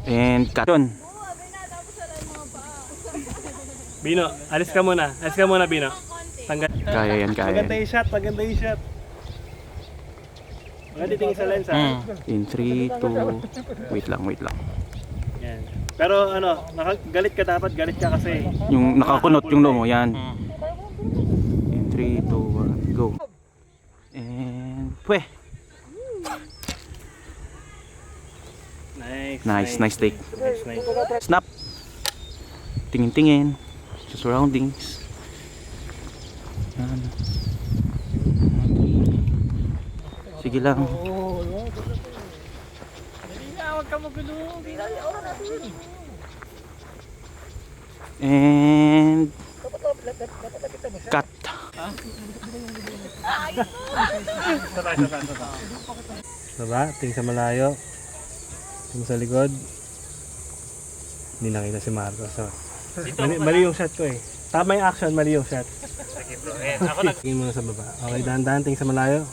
And cut yun. Bino, alis ka muna. Alis ka muna, Bino. Tanggal. Kaya yan, kaya Maganda yan. yung shot, maganda yung shot. Maganda tingin sa lens, ha? In 3, 2, wait lang. Yan. Pero ano, galit ka dapat, galit ka kasi. Yung nakakunot yung noo mo, yan. In 3, 2, 1, go. And, pweh. Nice take. Nice. Snap. Tingin-tingin sa surroundings. Yan. Sige lang. Huwag ka magulo. And cut. Diba? Tingin sa malayo. Tingin sa likod. Hindi nakita si Marcos. So, mali yung shot ko eh. Tama yung action, mali yung shot. Sige bro. Ako tingin muna sa baba. Okay, dahan-dahan. Tingin sa malayo.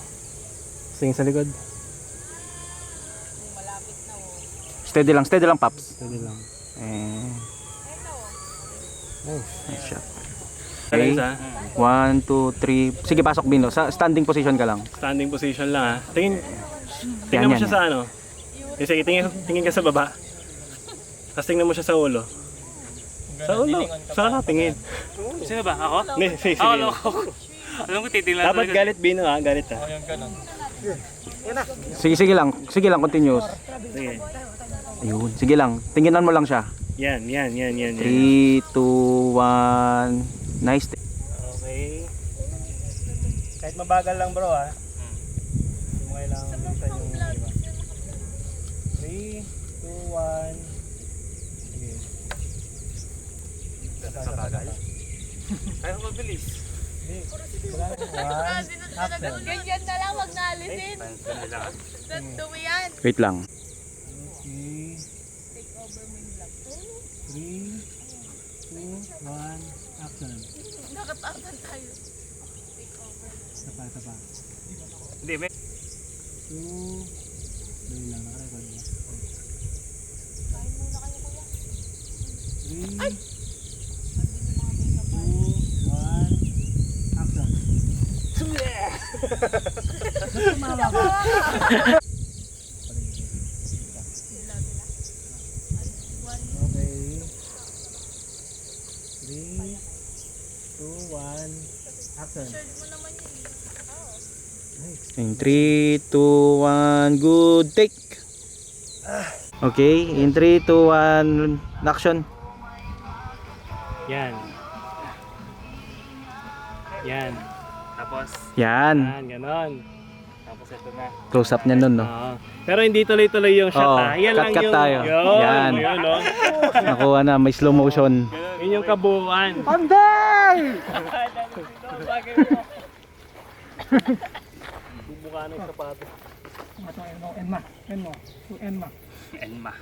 Tingin sa likod. Steady lang, Paps. Steady lang. And Nice. nice shot. Okay. 1, 2, 3. Sige, pasok Bino. Sa standing position ka lang. Standing position lang ha. Tingin Yan, mo yan, siya sa ano. Sige, tingin ka sa baba. Tapos tingnan mo siya sa ulo. Sa ulo. Saan ka tingin? Sino ba? Ako? Hindi, sige. Alam ko titingnan. Dapat galit Bino ha, galit ha. Sige lang, continuous. Sige. Ayun, sige lang. Tinginan mo lang siya. Yan. 3, 2, 1. Nice. Okay. Kahit mabagal lang bro ha. Hindi mo kailangan bilisan yung iba. 3, 2, 1. Sige. Sa bagal. Kaya ko mabilis. Ganyan na lang, wag naalisin. Dumi yan. Wait lang. Okay. 3, 2, 1, action. Nakatapan tayo. Tapa. Hindi, may 2, dali lang, nakarecord niya. Kain muna kayo kuya. 3, 2, 1, action. Okay. 3, 2, 1, action. In 3, 2, 1, good take. Okay, in 3, 2, 1, action. Yan. tapos, Yan. Ganon. tapos ito na. Close up niya nun, no? Oo. Pero hindi tuloy-tuloy yung shot Oo, ha. Yan lang cut-cut yung... tayo. Yan. Yun, no? Nakuha na, may slow motion. Yun yung kabuuan. Bubuka na yung sapatos. Enma.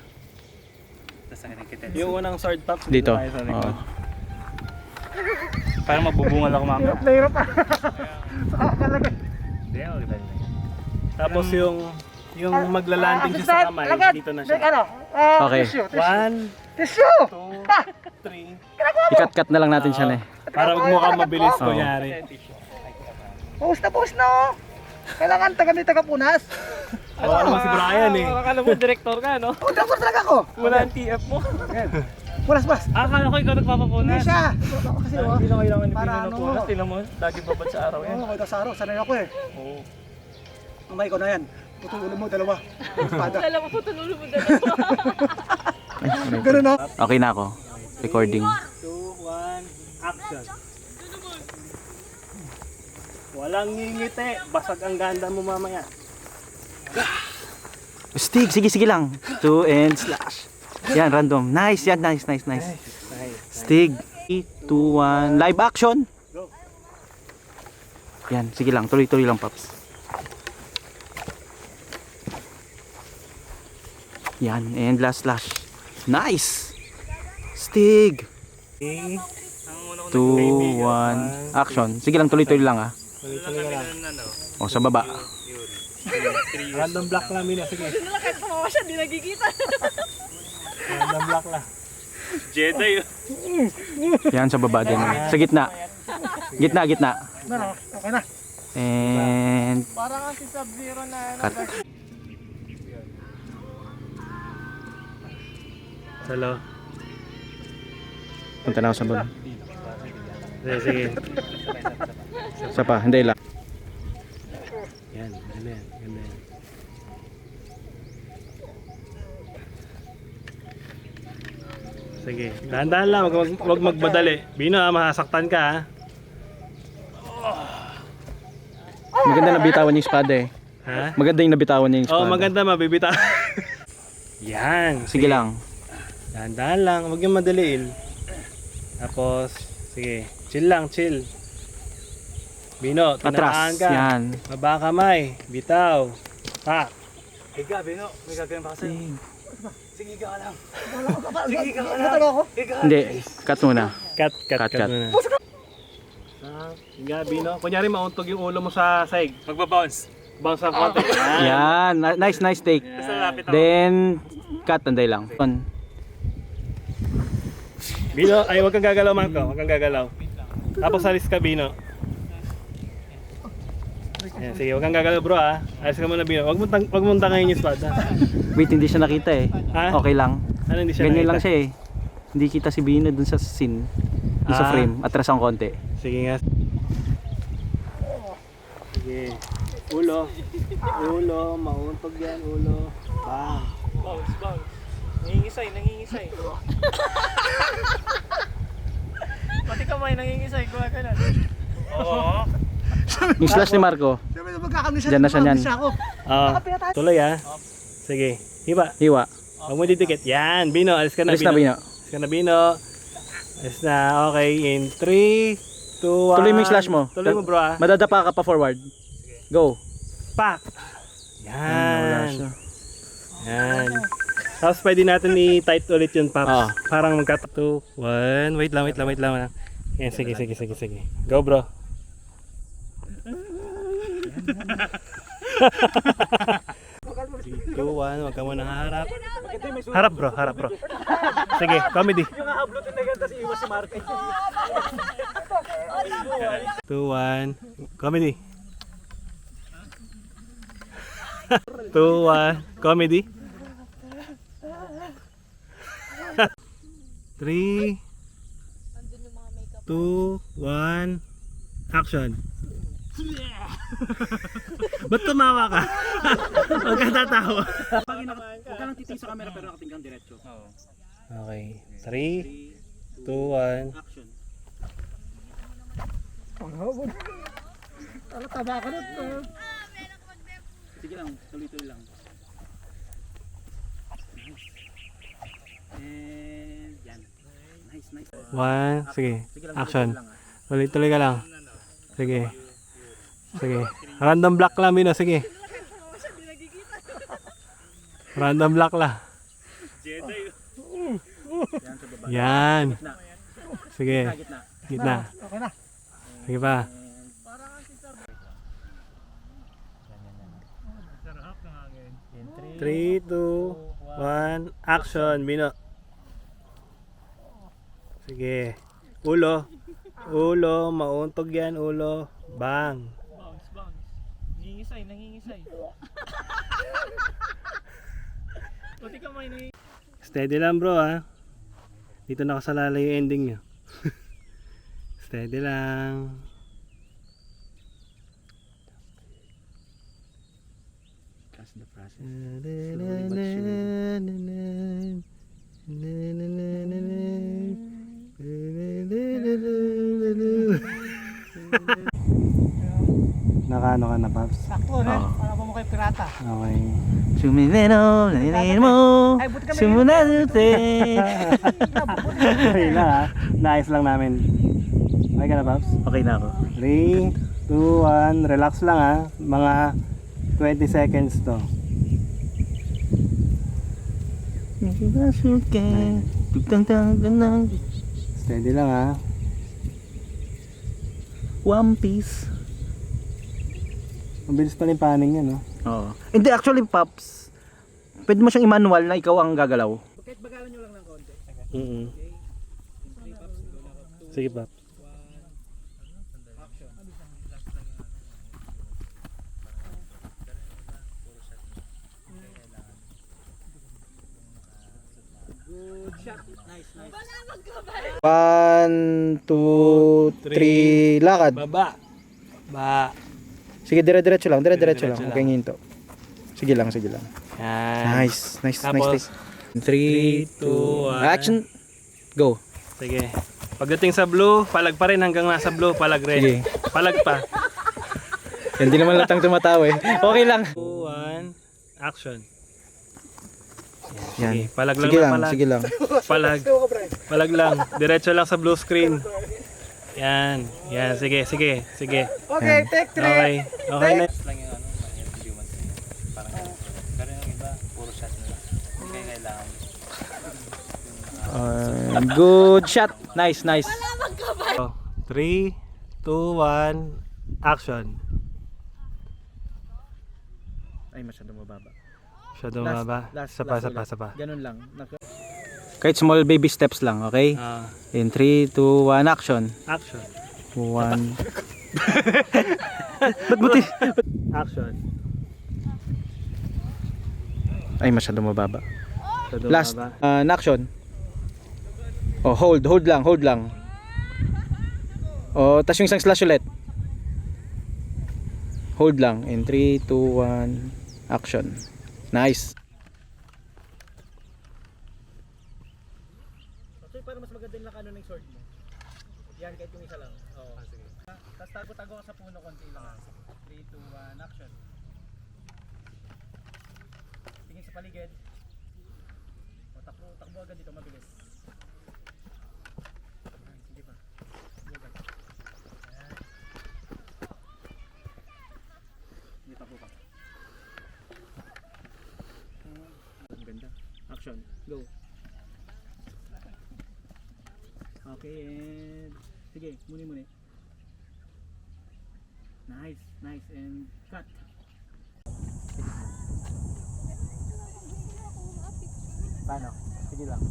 Tapos ang kita. Yung unang sword tops Dito. tayo sa likod. Oo. Parang mabubungal ako mamaya. Hirap pa. Hindi, okay lang. Tapos yung maglalanding siya sa kamay, dito na siya. Okay. 1, 2, 3. I-cut-cut na lang natin siya, eh. Para wag mo ka mabilis Oo. kunyari. Post na no. Kailangan taga-punas. Ako naman si Brian eh. Akala mo director ka, no? Oh, dapat talaga ako. Wala ang TF mo. Punas. Akala ko ikaw Hindi nagpapapunas. siya. Kasi Hindi na kailangan ni Para Pino ano? na Punas, tingnan mo. Lagi babad sa araw yan. Oo, sa araw. Sanay ako eh. Oo. Mamay ko na yan. Putong ulo mo, dalawa. Espada. Alam mo po, tunulo mo dalawa. Ganun no? Okay na ako. Recording. 2, 1, action. Walang ngingiti, basag ang ganda mo mamaya. Stig, sige lang. 2 and slash. Yan, random. Nice, yan, nice. Nice. Stig. 3, 2, 1, live action. Go. Yan, sige lang. Tuloy-tuloy lang, Paps. Yan, and last slash. Nice. Stig. 3, 2, 1, action. Sige lang, tuloy-tuloy lang, ah. tuloy-tuloy ka lang. O, sa baba. Random block lang, Bino. Sige. Hindi na lang kahit tumawa siya, hindi nagkikita. Random block lang. Jedi. Yan sa baba din. Sa gitna. Gitna. Ano, okay na. And Parang si Sub-Zero na ano. cut. Salo. Punta na ako sa baba. Sige. Isa pa, hindi lang. Yan, ganda yan. Ganda yan. Sige, dahan-dahan lang, wag magmadali. Bino masasaktan ka ha. Maganda nabitawan yung espada eh. Ha? Maganda yung nabitawan niya yung espada. Oh, maganda mabibita. Yan. Sige lang. Dahan-dahan lang, wag yung madaliin. Tapos, sige, chill lang, chill. Bino, tinamaan Atras. ka. Yan. Baba kamay, bitaw. Pa. Higa, Bino. May gagawin pa kasi. Sige, higa ka lang. Hindi, cut muna. Cut Cut. muna. Higa, Bino. Kunyari mauntog yung ulo mo sa saig. Magbabounce. Bounce ang konti. Yan, nice take. Basta lapit ako. Then, cut, anday lang. Bino, ay wag kang gagalaw, Marco. Wag kang gagalaw. Tapos alis ka, Bino. Yan, sige, wag kang gagalaw, bro, ha. Alis ka muna, Bino. Wag mong tangayin yung espada. Wait, hindi siya nakita eh. Ha? Okay lang. Ano hindi siya Ganyan lang nakita? siya eh. Hindi kita si Bino dun sa scene. Dun sa Ah. frame. Atras ang konti. Sige nga. Sige. Ulo. Ulo, mauntog yan, ulo. Bang. Bounce. Nangingisay. Pati kamay nangingisay. Kuha ka na. Oo. Yung slash ni Marco, Sabi na magkakamisa. Diyan na siya niyan. Ako. Tuloy ha. Sige. Hiba. hiwa. Huwag mo didikit. Yan. Bino, alis ka na, Alis na, Bino. Alis ka na, Bino. Alis na. Okay. In 3, 2, 1. Tuloy mo yung slash mo. Tuloy mo, bro, ha. Madadapa ka pa forward. Go. Pak. Wala siya. Yan. Tapos pwede natin i-tight ulit yun, Paps. Oo. Parang magka 2, 1. Wait lang. Yan, sige. Go, bro. Two, one, wag ka muna harap. Harap, bro. Sige, comedy. Yung hahablutin na ganda si Iwas si Mark. 2, 1, comedy. 2, 1, comedy. 3, 2, 1, action. Ba't tumawa ka? Huwag ka tatawa. Huwag ka lang titingin sa camera pero nakatinggang diretso. Okay, 3, 2, 1. Action. Taba ka na. Sige lang, tuloy-tuloy lang. And yan. Nice. 1, sige, action. Tuloy-tuloy ka lang. Sige. Random block lang, Bino. Sige. Random block lang. Yan. Sige. Gitna. Okay na. Sige pa. Three, 2, 1, action, Bino. Sige. Ulo, mauntog yan, ulo. Bang. Bounce. Nangingisay. Pati kamay nangingisay. Steady lang, bro, ha. Dito nakasalalay yung ending nyo. Steady lang. Trust the process. Nakaano ka na, Paps? Sakto na. Para mo kay pirata. Okay. Sumineno, naninin mo. Ay, buti kami. Sumunadute. Okay lang, ha. Naayos lang namin. Okay ka na, Paps? Okay na ako. 3, 2, 1. Relax lang, ha. Mga 20 seconds to. Steady lang, ha. One Piece. Mabilis pa rin panning yan, no? Oo. Hindi, actually, Paps, pwede mo siyang i-manual na ikaw ang gagalaw. Kahit bagalan nyo lang ng konti. Sige, Pap. One, two, three, lakad. Baba. Ba. Sige, dire-diretso lang, dire-diretso lang. Dire-diretso Okay, hinto. Sige lang, sige lang. Yan. Nice, nice, Tapos, nice. 3, 2, 1. action. Go. Sige. Pagdating sa blue, palag pa rin hanggang nasa blue, palag rin. Sige. Palag pa. Hindi naman latang tumatawa eh. Okay lang. 2, 1, action. Yan. Sige, palag lang Sige na lang, palag. sige lang. Palag. Palag lang. Diretso lang sa blue screen. Yan. Yan. Sige, sige, sige. Okay, take 3. Okay. Okay na. Good shot. Nice, nice. 3, 2, 1, action. Ay, masyado mababa. Masyado mababa. Sapa. Ganun lang. Kahit small baby steps lang, okay? In 3, 2, 1, action. Action. 1. Ba't buti? Action. Ay, masyado mababa. Masyado Last, mababa. action. Oh, hold lang, hold lang. Oh, tas yung isang slash ulit. Hold lang. In 3, 2, 1, action. Nice. Actually, para mas maganda yung lakano ng sword mo. Yan, kahit yung isa lang. Oo. Sige. Tapos tago-tago ka sa puno konti lang. 3, 2, 1, action. Tingin sa paligid. O, takbo agad dito, mabilis. Sige pa. Sige agad. Ayan. Sige, takbo pa. Ang ganda. Action. Go. Okay, and sige, muni. Nice, nice, and cut. Paano? Sige lang.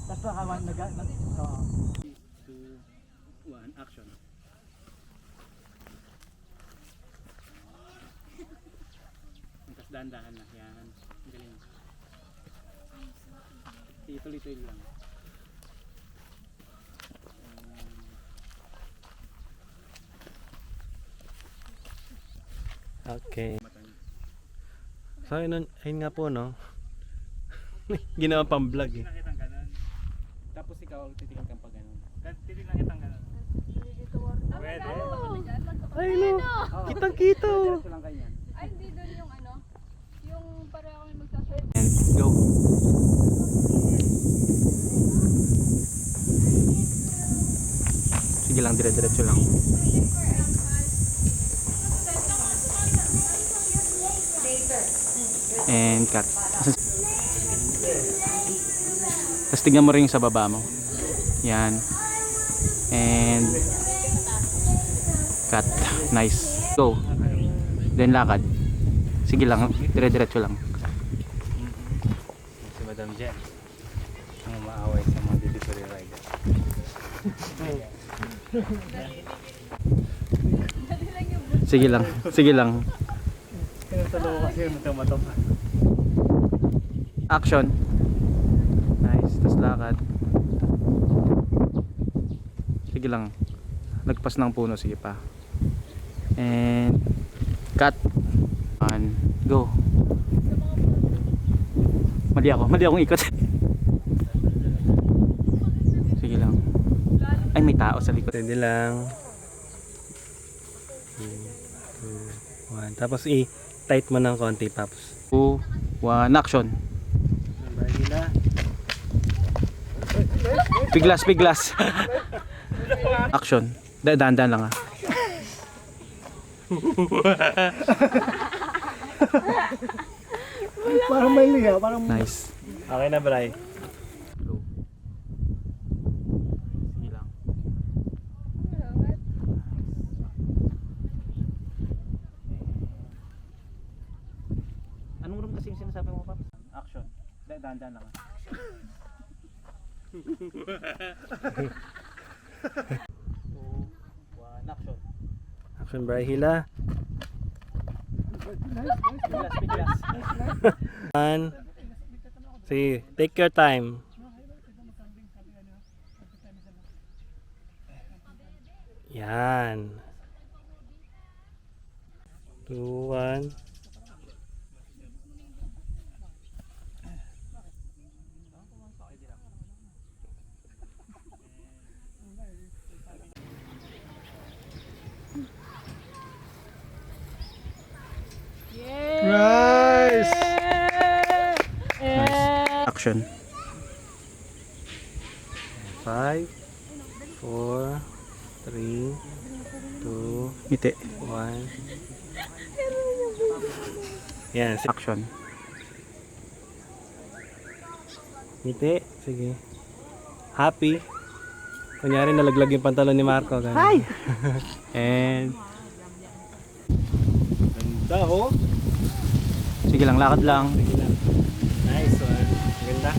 Tapos nakawan, oo. 2, 1, action. Tapos dahan-dahan na, yan. Ang galing. Tuloy-tuloy lang. Okay. So ayun nga po, no. Ginawa pang vlog eh. Kitang ganun. Tapos ikaw titingin kang pag ganun. Titingnan kitang ganun. Pwede. Ay no. Kitang-kita. Diretso lang ganyan. Ay, hindi doon yung ano. Yung pareho kami magsasabi. And go. Sige lang, dire-diretso lang. And cut. Tapos tignan mo rin yung sa baba mo. Yan. And cut. Nice. Go. Then lakad. Sige lang, dire-diretso lang. Si Madam Jen ang maaway sa mga delivery rider. Sige lang, sige lang. Tinutulungan ko kasi yung tumatong. Action. Nice, tas lakad. Sige lang. Lagpas ng puno, sige pa. And cut. And go. Mali akong ikot. Sige lang. Ay, may tao sa likod. Hindi lang. 3, 2, 1. Tapos i-tight mo ng konti, Paps. 2, 1, action. Bagi na. Biglas. Action. Dahan-dahan lang Parang may liya, parang Nice. Okay na, Bray. Go. Sige lang. yung sinasabi mo, Paps? Action. Dahan-dahan lang. 2, 1, action. Action, Bray. Hila. Biglas. One. Sige, take your time. Yan. 2, 1. Nice. Action. 5, 4, 3, 2, Ngiti. 1. Yan, Action. ngiti. Sige. Happy. Kunyari nalaglag yung pantalon ni Marco. Hi! And ganda ho. Sige lang, lakad lang. Sige lang. Nice one. Ganda.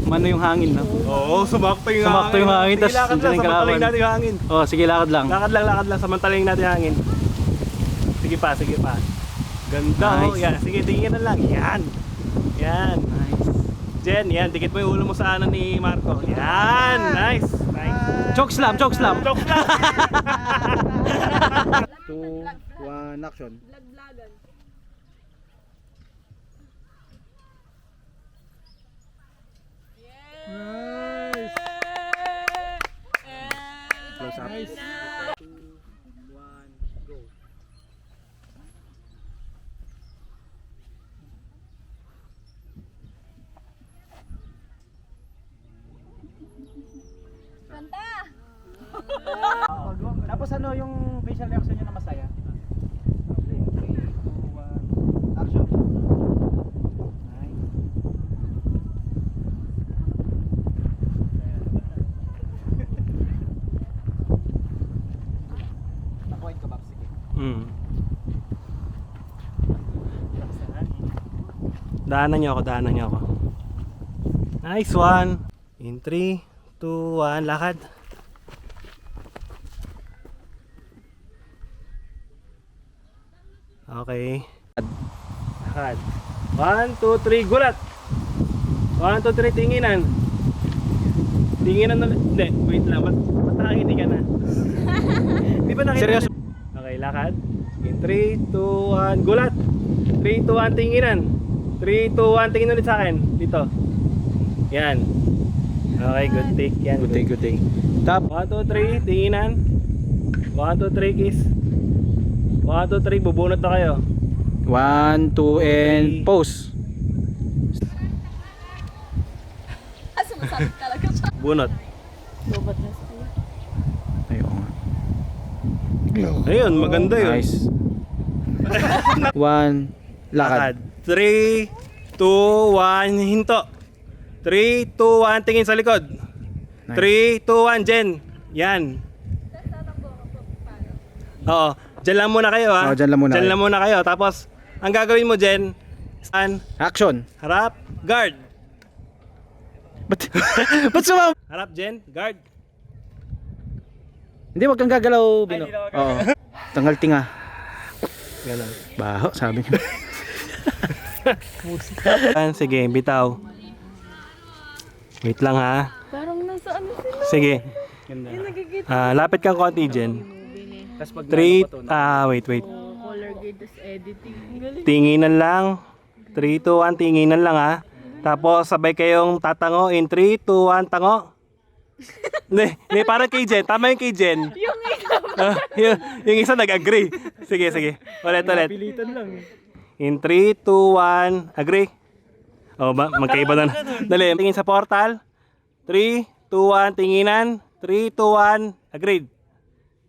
Mano yung hangin, no? Oo, sumakto yung Sumakto yung hangin, Sige, tas lakad nandiyan lang, yung kalaban. samantalayin natin yung hangin. Oh, sige, lakad lang. Lakad lang, samantalayin natin yung hangin. Sige pa. Ganda ho. Nice. Yan, sige, tingin na lang. Yan. Nice. Jen, yan, dikit mo yung ulo mo sa ano ni Marco. Yan, nice. Choke slam. Joke lang. 2, 1, action. Vlog-vlogan. Nice. Close up. 2, 1, go. Kanta! Tapos ano yung facial reaction niya na masaya? Okay, 3, 2, 1, action. Nice. Nakuha ka, Paps. Sige. Daanan niyo ako. Nice one. In 3, 2, 1, lakad. Okay. Lakad. 1, 2, 3, gulat. 1, 2, 3, tinginan. Tinginan ulit. Hindi, wait lang. Ba't nakangiti ka na? Di ba nakita? Seryoso? Okay, lakad. In 3, 2, 1, gulat. 3, 2, 1, tinginan. 3, 2, 1, tingin ulit sa akin. Dito. Yan. Okay, good take. Yan. Good day. Tap. 1, 2, 3, tinginan. 1, 2, 3, kiss. 1, 2, 3, bubunot na kayo. 1, 2, and pose. Ah, sumasabit talaga siya. Bunot. Robot na siya. Ayun nga. Ayun, maganda yun. Nice. 1, lakad. 3, 2, 1, hinto. 3, 2, 1, tingin sa likod. Nice. 3, 2, 1, Jen. Yan. Oo. Diyan lang muna kayo ha. Oo, dyan lang muna Dyan kayo. lang muna kayo. Tapos, ang gagawin mo Jen, stand, Action. harap, guard. Ba't sumama? Harap Jen, guard. Hindi, wag kang gagalaw, Bino. Oo. Tanggal tinga. Ganun. Baho, sabi niya. Sige, bitaw. Wait lang ha. Parang nasa ano sila. Sige. Yung nagigit. Lapit kang konti Jen. Tapos pag 3, wait. Color grade, tas editing. Ang galing. Tinginan lang. 3, 2, 1, tinginan lang ha. Tapos sabay kayong tatango in 3, 2, 1, tango. Hindi, parang kay Jen. Tama yung kay Jen. Yung isa. yung isa nag-agree. Sige. Ulit. pilitan lang. In 3, 2, 1, agree. Oh, magkaiba na. Dali, tingin sa portal. 3, 2, 1, tinginan. 3, 2, 1, agreed.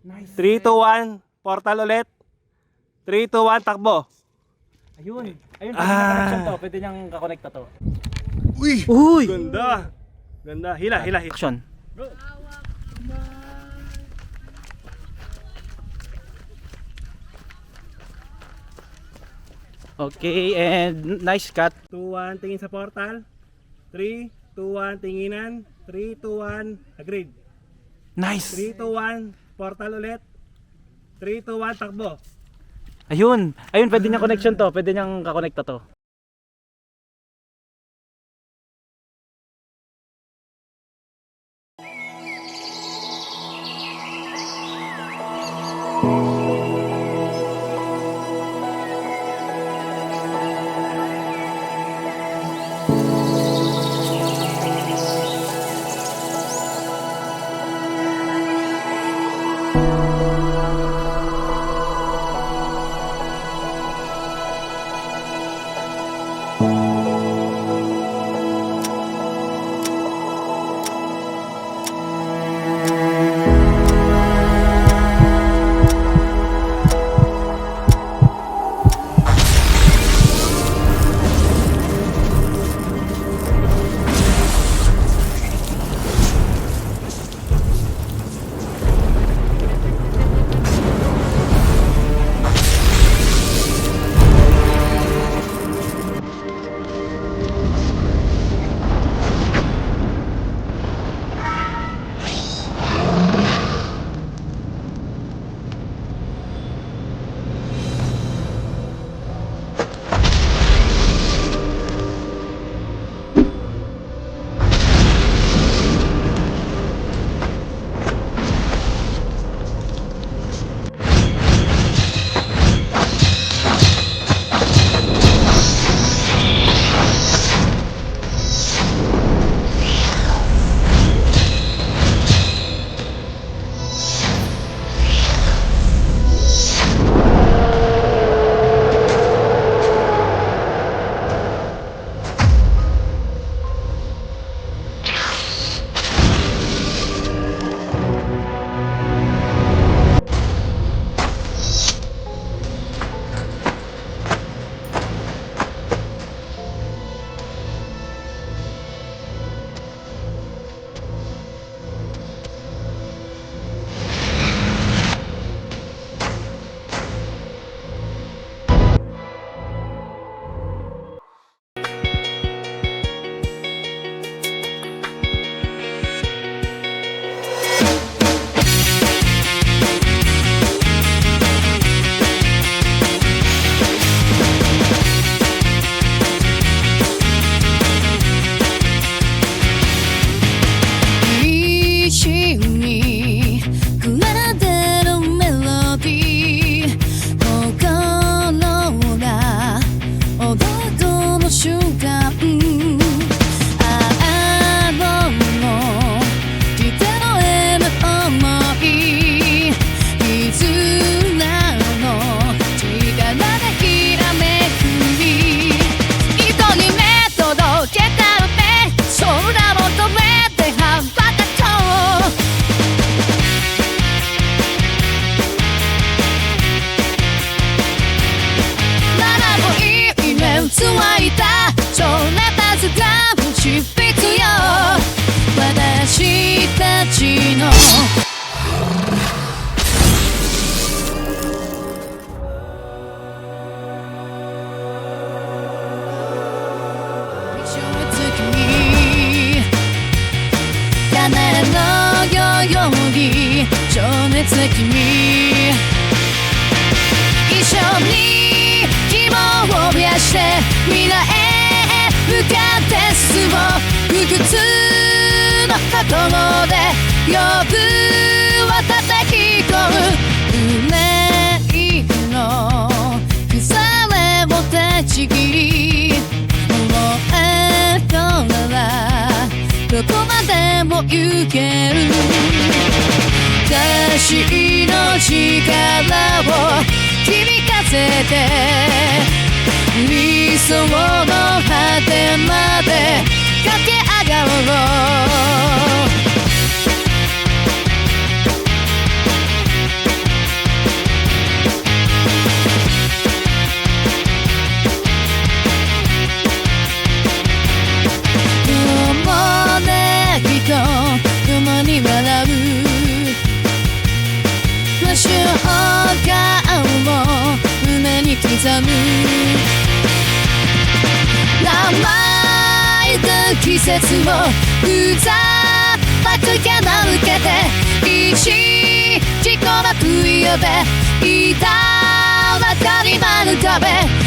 Nice. 3, 2, 1, portal ulit. 3, 2, 1, takbo. Ayun, pwede connection to. Pwede niyang kakonekta to. Uy! Ganda. Hila. Action. Okay, and nice cut. 2-1, tingin sa portal. 3, 2-1, tinginan. 3, 2-1, agreed. Nice. 3, 2-1, portal ulit. 3, 2-1, takbo. Ayun. Ayun, pwede niyang connection to. Pwede niyang kakonekta to.刻む季節をうざまくけな向けて一自己の食い呼べいたわかりまぬ壁